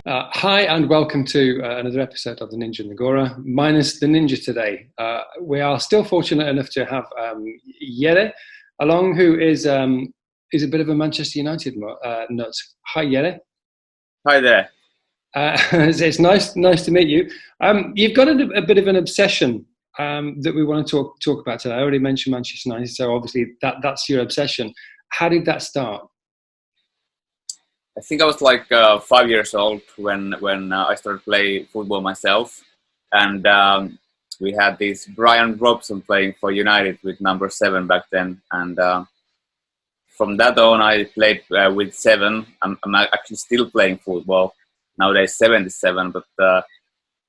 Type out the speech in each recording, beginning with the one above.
Hi and welcome to another episode of the Ninja and the Gora. Minus the Ninja today. We are still fortunate enough to have Jere along, who is a bit of a Manchester United nut. Hi, Jere. Hi there. It's nice to meet you. You've got a bit of an obsession that we want to talk about today. I already mentioned Manchester United, so obviously that's your obsession. How did that start? I think I was like 5 years old when I started playing football myself, and we had this Brian Robson playing for United with number 7 back then, and from that on I played with 7. I'm actually still playing football nowadays, 77, but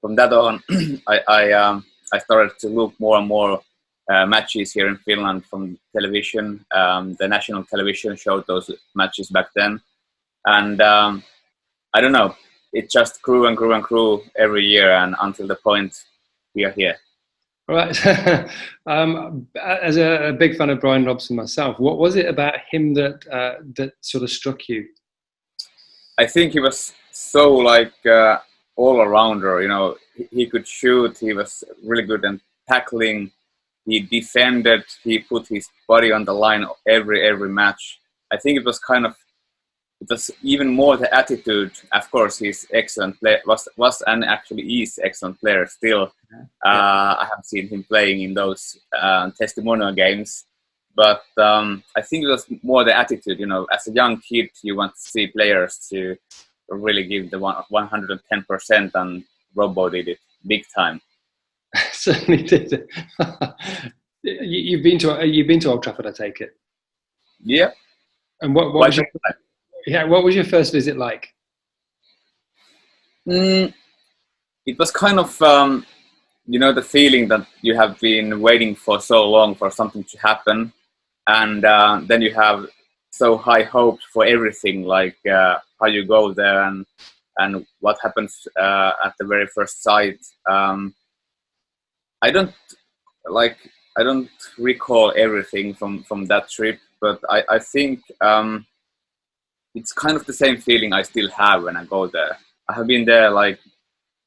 from that on I started to look more and more matches here in Finland from television. The national television showed those matches back then. And I don't know, it just grew and grew and grew every year, and until the point we are here. Right. As a big fan of Brian Robson myself, what was it about him that sort of struck you? I think he was so like all arounder. He could shoot. He was really good at tackling. He defended. He put his body on the line every match. I think it was even more the attitude. Of course, he's excellent player, was and actually is excellent player still. I have seen him playing in those testimonial games, but I think it was more the attitude. As a young kid, you want to see players to really give the 110%, and Robbo did it big time. Certainly did. You've been to Old Trafford, I take it. Yeah. And what was your what was your first visit like? It was kind of the feeling that you have been waiting for so long for something to happen, and then you have so high hopes for everything, like how you go there and what happens at the very first sight. I don't I don't recall everything from that trip, but I think it's kind of the same feeling I still have when I go there. I have been there like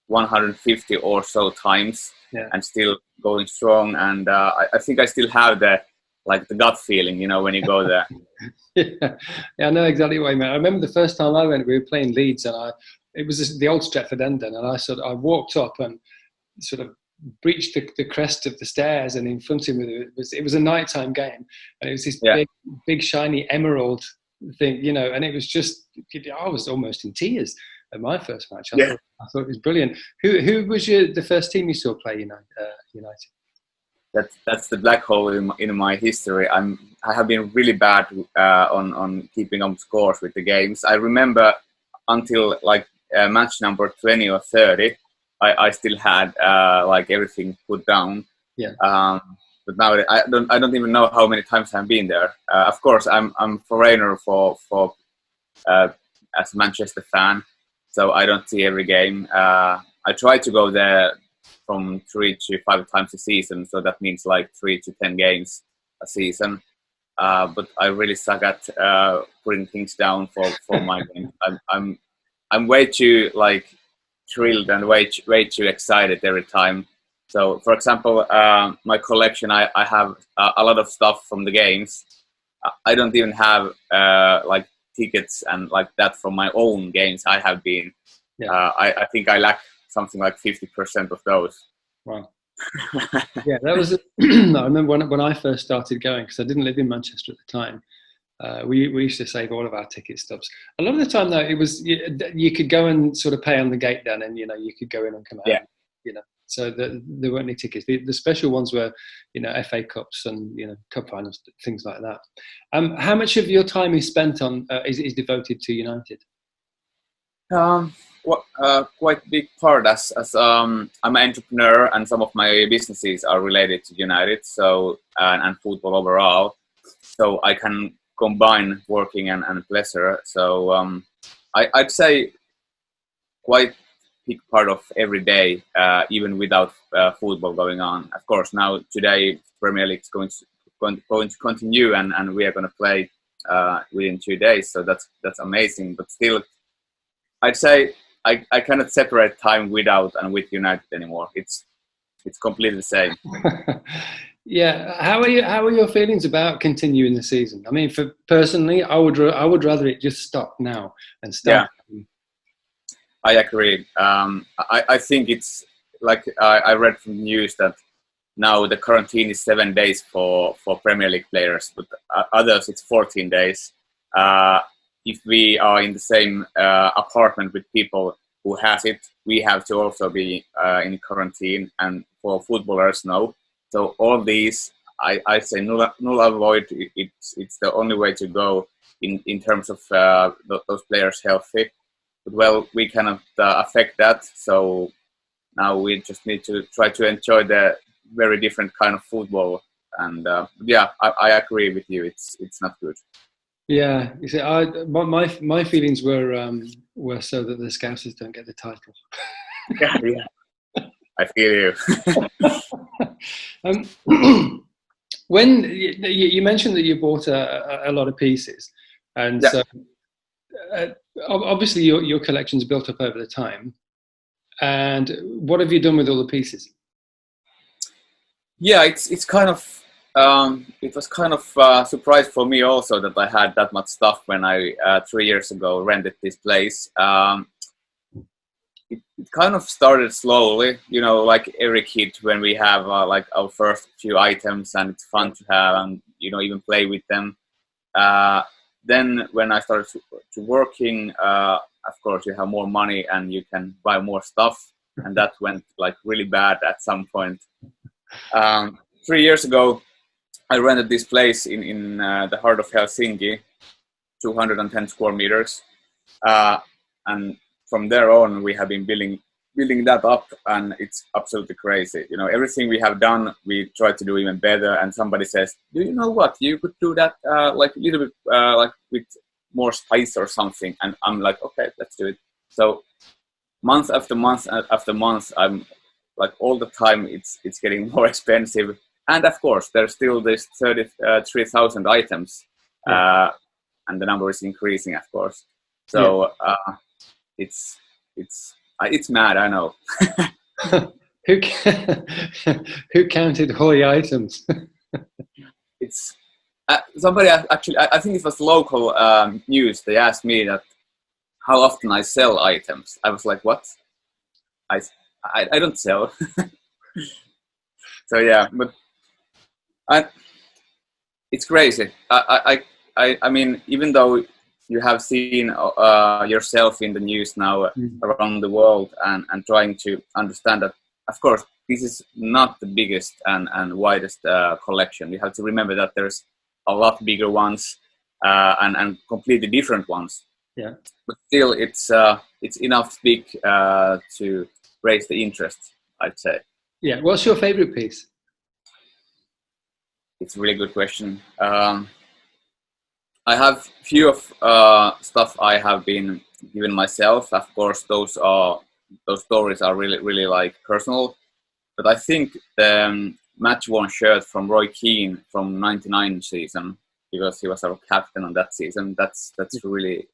150 or so times, and still going strong. And I think I still have the gut feeling, when you go there. Yeah, I know exactly what you mean. I remember the first time I went, we were playing Leeds, and it was the Old Trafford end, and I walked up and sort of breached the crest of the stairs, and in front of me it was a nighttime game, and it was this big shiny emerald thing, and it was just, I was almost in tears at my first match. I thought it was brilliant. Who was the first team you saw play United? That's the black hole in my history. I have been really bad on keeping up scores with the games. I remember until match number 20 or 30, I still had everything put down. But now I don't even know how many times I've been there. Of course, I'm a foreigner for as a Manchester fan, so I don't see every game. I try to go there from 3 to 5 times a season, so that means 3 to 10 games a season. But I really suck at putting things down for my game. I'm way too thrilled and way too excited every time. So, for example, my collection, I have a lot of stuff from the games. I don't even have tickets and that from my own games I have been. I think I lack something like 50% of those. Wow. Yeah, that was. I remember when I first started going, because I didn't live in Manchester at the time. We used to save all of our ticket stubs. A lot of the time, though, it was you could go and sort of pay on the gate then, and you could go in and come out. So there weren't any tickets. The special ones were, FA Cups and cup finals, things like that. How much of your time is spent on is devoted to United? Quite big part, as I'm an entrepreneur, and some of my businesses are related to United, so and football overall. So I can combine working and pleasure. So I'd say quite big part of every day, even without football going on. Of course, now today Premier League is going to continue, and we are going to play within 2 days. So that's amazing. But still, I'd say I cannot separate time without and with United anymore. It's completely the same. Yeah. How are your feelings about continuing the season? I mean, for personally, I would rather it just stop now and start. Yeah, I agree. I think it's like I read from the news that now the quarantine is 7 days for Premier League players, but others it's 14 days. If we are in the same apartment with people who has it, we have to also be in quarantine. And for footballers, no. So all these, I say null avoid. It's the only way to go in terms of those players healthy. But well, we cannot affect that. So now we just need to try to enjoy the very different kind of football. And yeah, I agree with you. It's not good. Yeah, you see, my feelings were so that the Scousers don't get the title. Yeah, yeah. I feel you. When you mentioned that you bought a lot of pieces, and Yeah. so obviously your collection's built up over the time. And what have you done with all the pieces? Yeah, it's kind of it was kind of a surprise for me also that I had that much stuff when I 3 years ago rented this place. It kind of started slowly, you know, like every kid when we have like our first few items and it's fun to have and you know even play with them. Then when I started to working, of course you have more money and you can buy more stuff, and that went like really bad at some point. 3 years ago, I rented this place in the heart of Helsinki, 210 square meters, and from there on we have been building that up, and it's absolutely crazy. You know, everything we have done, we try to do even better. And somebody says, "Do you know what? You could do that like a little bit like with more spice or something." And I'm like, "Okay, let's do it." So month after month after month, I'm like all the time it's getting more expensive. And of course, there's still this 33,000 items, and the number is increasing, of course. So it's mad, I know. who who counted all the items? It's somebody actually. I think it was local news. They asked me that how often I sell items. I was like, what? I don't sell. So yeah, but it's crazy. I mean, even though you have seen yourself in the news now around the world and trying to understand that, of course, this is not the biggest and widest collection. You have to remember that there's a lot bigger ones and completely different ones. Yeah. But still, it's enough big to raise the interest, I'd say. Yeah. What's your favorite piece? It's a really good question. I have few of stuff I have been given myself. Of course, those stories are really like personal. But I think the match-worn shirt from Roy Keane from '99 season, because he was our captain on that season. That's really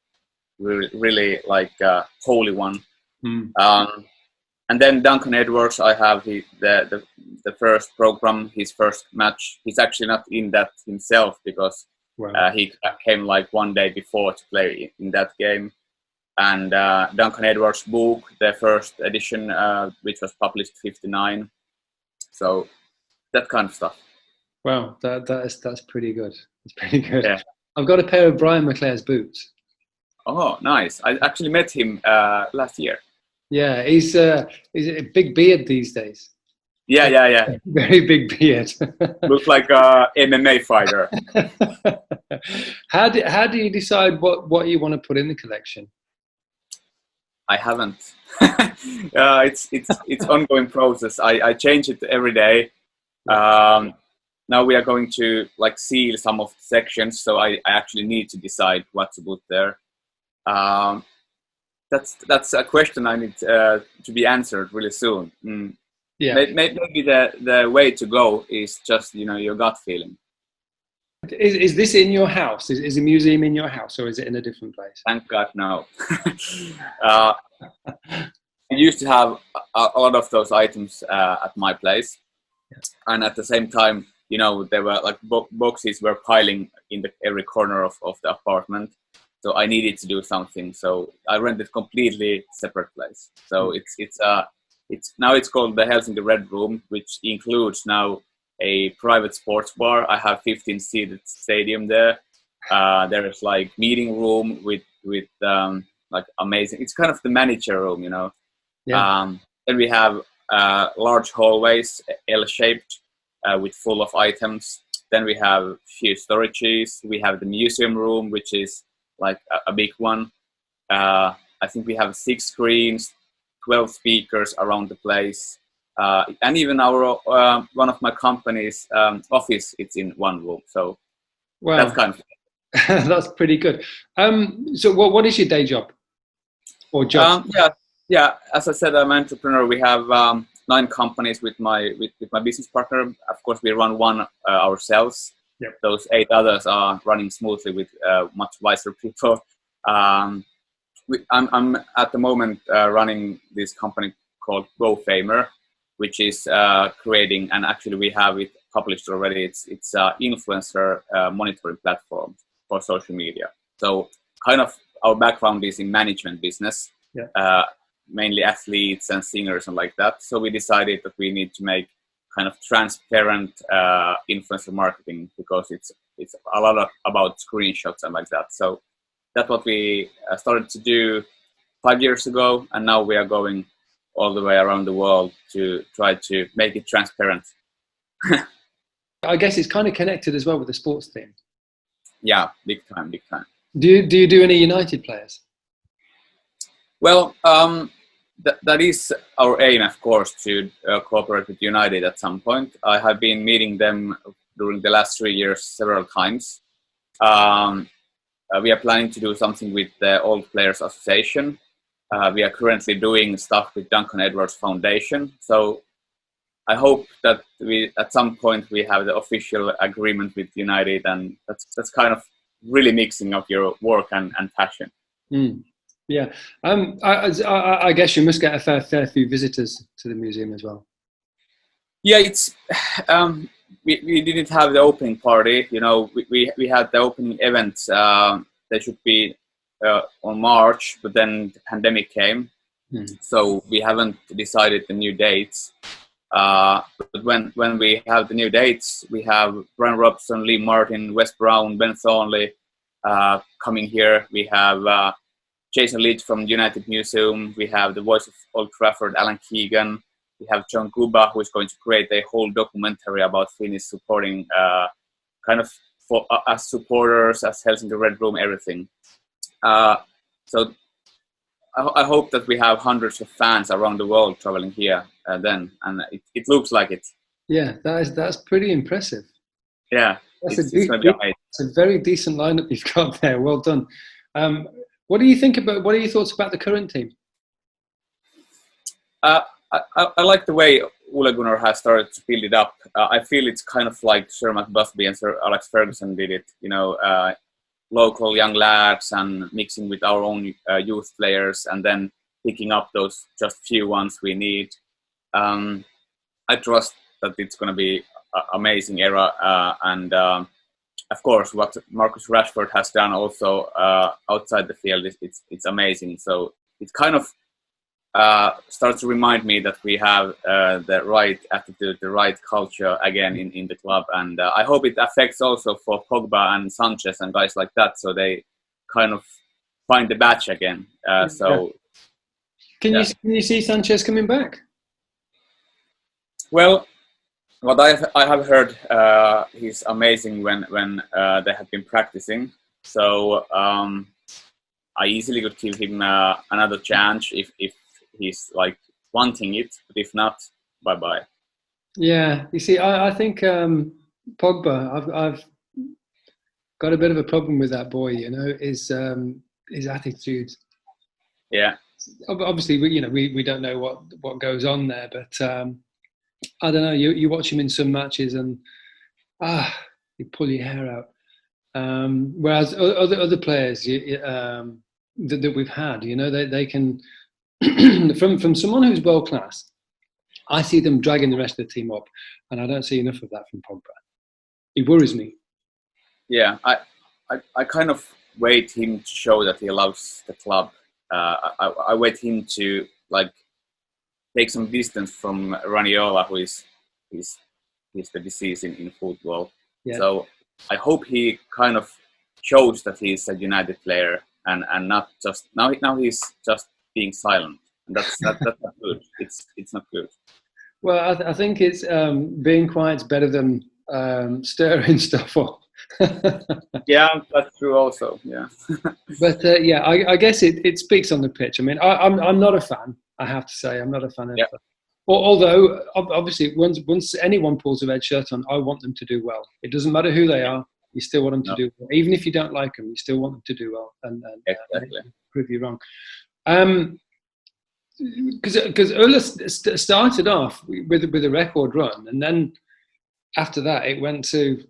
like a holy one. And then Duncan Edwards, I have the first program, his first match. He's actually not in that himself because he came like 1 day before to play in that game. And Duncan Edwards' book, the first edition, which was published '59. So that kind of stuff. Wow, that's pretty good. That's pretty good. Yeah. I've got a pair of Brian McClare's boots. Oh, nice! I actually met him last year. Yeah, he's a big beard these days. Yeah. Very big beard. Looks like a MMA fighter. How do you decide what you want to put in the collection? I haven't. It's ongoing process. I change it every day. Now we are going to like seal some of the sections, so I actually need to decide what to put there. That's a question I need to be answered really soon. Yeah. Maybe the way to go is just your gut feeling. Is this in your house? Is the museum in your house, or is it in a different place? Thank God, no. uh, I used to have a lot of those items at my place, and at the same time, there were like boxes were piling in every corner of the apartment. So I needed to do something. So I rented completely separate place. So it's now it's called the Helsinki RedRoom, which includes now a private sports bar. I have 15-seated stadium there. There is like meeting room with like amazing. It's kind of the manager room, Yeah. Then we have large hallways, L-shaped, with full of items. Then we have few storages. We have the museum room, which is like a big one. I think we have 6 screens, 12 speakers around the place. And even our one of my company's office, it's in one room. So that's kind of that's pretty good. So what is your day job or job? Yeah. As I said, I'm an entrepreneur. We have 9 companies with my business partner. Of course, we run one ourselves. Yep. Those 8 others are running smoothly with much wiser people. I'm at the moment running this company called GoFamer, which is creating, and actually we have it published already. It's influencer monitoring platform for social media. So kind of our background is in management business, mainly athletes and singers and like that. So we decided that we need to make kind of transparent influencer marketing, because it's a lot about screenshots and like that. So that's what we started to do 5 years ago, and now we are going all the way around the world to try to make it transparent. I guess it's kind of connected as well with the sports team. Yeah, big time. Do you do any United players? Well, that is our aim, of course, to cooperate with United at some point. I have been meeting them during the last 3 years several times. We are planning to do something with the Old Players Association. We are currently doing stuff with Duncan Edwards Foundation. So I hope that at some point we have the official agreement with United, and that's kind of really mixing up your work and passion. Yeah. I guess you must get a fair few visitors to the museum as well. Yeah, it's we didn't have the opening party. We had the opening events. They should be on March, but then the pandemic came, so we haven't decided the new dates. But when we have the new dates, we have Brian Robson, Lee Martin, Wes Brown, Ben Thornley coming here. We have Jason Leach from United Museum. We have the voice of Old Trafford, Alan Keegan. We have John Guba, who is going to create a whole documentary about Finnish supporting, kind of for as supporters, as Helsinki RedRoom, everything. So I hope that we have hundreds of fans around the world traveling here then, and it looks like it. Yeah, that's pretty impressive. Yeah, it's going to be amazing. It's a very decent lineup you've got there. Well done. What are your thoughts about the current team? I like the way Ole Gunnar has started to build it up. I feel it's kind of like Sir Matt Busby and Sir Alex Ferguson did it. Local young lads and mixing with our own youth players, and then picking up those just few ones we need. I trust that it's going to be an amazing era, and of course, what Marcus Rashford has done also outside the field it's amazing. So it kind of starts to remind me that we have the right attitude, the right culture again in the club, and I hope it affects also for Pogba and Sanchez and guys like that, so they kind of find the batch again. Can you see Sanchez coming back? Well, what I have heard, he's amazing when they have been practicing. So I easily could give him another chance if he's like wanting it, but if not, bye. Yeah, you see, I think Pogba, I've got a bit of a problem with that boy. His attitude. Yeah. Obviously, we don't know what goes on there, but I don't know. You watch him in some matches, and you pull your hair out. Whereas other players that we've had, you know, they can from someone who's world class. I see them dragging the rest of the team up, and I don't see enough of that from Pogba. It worries me. Yeah, I kind of wait him to show that he loves the club. I wait him to like take some distance from Raniola, who is the disease in football. Yeah. So I hope he kind of shows that he's a United player and not just now he's just being silent. And that's not good. It's not good. Well, I think it's being quiet's better than stirring stuff up. Yeah, that's true also. Yeah. But yeah, I guess it speaks on the pitch. I mean, I'm not a fan. I have to say, I'm not a fan of. Yeah. Although obviously, once anyone pulls a red shirt on, I want them to do well. It doesn't matter who they are. You still want them to do well, even if you don't like them. You still want them to do well, and exactly. prove you wrong. Because Ola started off with a record run, and then after that it went to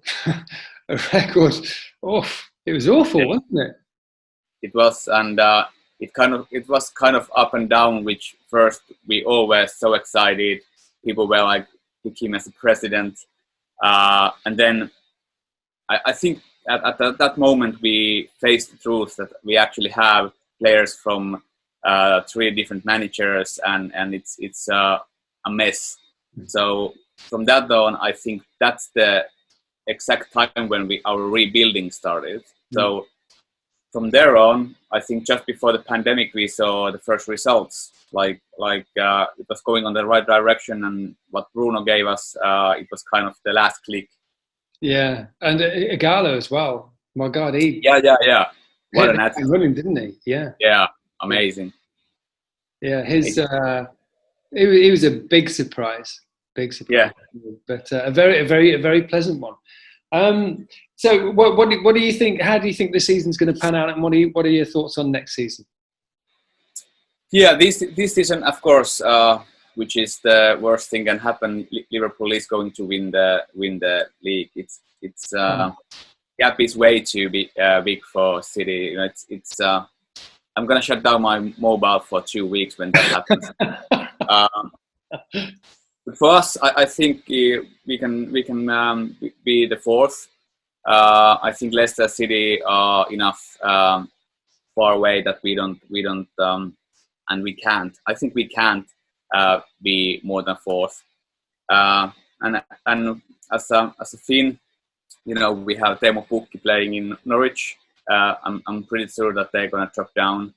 a record. It was awful, wasn't it? It was, and it was kind of up and down. Which first we all were so excited, people were like pick him as a president, and then I think at that moment we faced the truth that we actually have players from 3 different managers, and it's a mess. So from that on, I think that's the exact time when our rebuilding started. So from there on, I think just before the pandemic, we saw the first results. Like it was going on the right direction, and what Bruno gave us, it was kind of the last click. Yeah, and Igalo as well. My God, yeah. What an attitude! Running, didn't he? Yeah, amazing. Yeah, it was a big surprise. Yeah, but a very pleasant one. So, what do you think? How do you think the season's going to pan out, and what are your thoughts on next season? Yeah, this season, of course, which is the worst thing can happen. Liverpool is going to win the league. It's gap is way too big for City. You know, it's. I'm gonna shut down my mobile for 2 weeks when that happens. But for us, I think we can be the fourth. I think Leicester City are enough far away that we don't and we can't. I think we can't be more than fourth. And as a Finn, you know, we have Teemu Pukki playing in Norwich. I'm pretty sure that they're gonna drop down.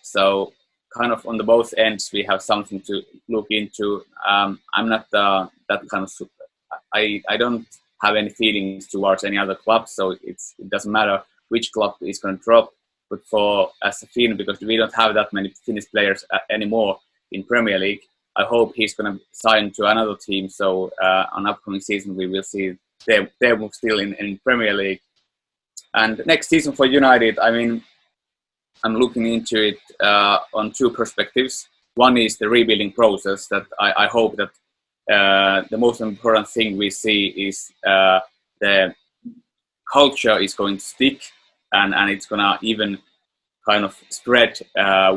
So kind of on the both ends, we have something to look into. I'm not that kind of. I don't have any feelings towards any other club, so it doesn't matter which club is going to drop. But as a Finn, because we don't have that many Finnish players anymore in Premier League, I hope he's going to sign to another team. So on upcoming season, we will see Teemu still in Premier League. And next season for United, I mean, I'm looking into it on 2 perspectives. One is the rebuilding process that I hope that the most important thing we see is the culture is going to stick and it's going to even kind of spread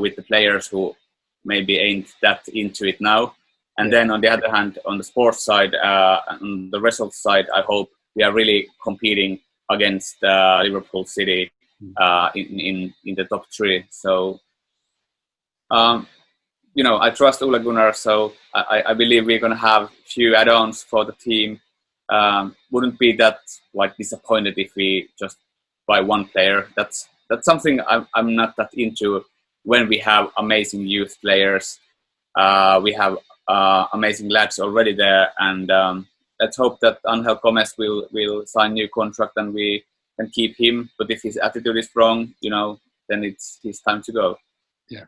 with the players who maybe ain't that into it now. And then on the other hand, on the sports side, on the results side, I hope we are really competing against Liverpool City in the top 3. So, you know, I trust Ole Gunnar, so I believe we're going to have a few add-ons for the team. Wouldn't be that like disappointed if we just buy one player. That's something I'm not that into. When we have amazing youth players, we have amazing lads already there, and let's hope that Angel Gomez will sign a new contract and we can keep him. But if his attitude is wrong, you know, then it's time to go. Yeah.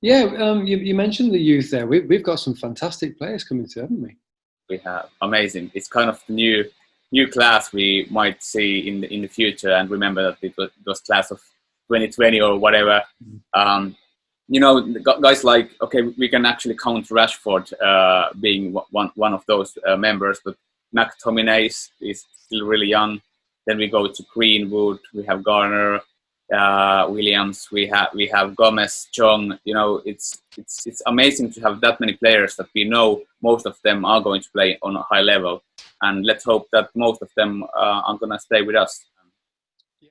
Yeah, you mentioned the youth there. We've got some fantastic players coming through, haven't we? We have amazing. It's kind of the new class we might see in the future. And remember that it was class of 2020 or whatever. You know, guys like, okay, we can actually count Rashford being one of those members, but McTominay is still really young. Then we go to Greenwood. We have Garner, Williams. We have Gomez, Chong. You know, it's amazing to have that many players that we know most of them are going to play on a high level, and let's hope that most of them are going to stay with us.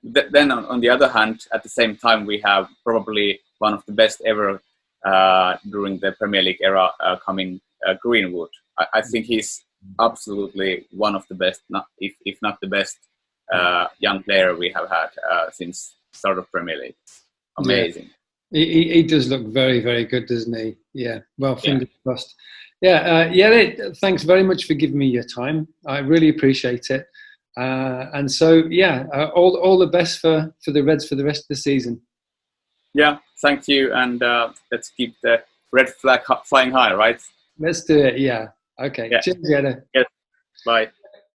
Then on the other hand, at the same time, we have probably one of the best ever during the Premier League era coming, Greenwood. I think he's absolutely one of the best, if not the best, young player we have had since start of Premier League. Amazing. Yeah. He does look very, very good, doesn't he? Yeah. Well, fingers crossed. Yeah. Jere, thanks very much for giving me your time. I really appreciate it. And so, all the best for the Reds for the rest of the season. Yeah, thank you. And let's keep the red flag flying high, right? Let's do it. Yeah. Okay. Yeah. Cheers, Jere. Yes. Bye.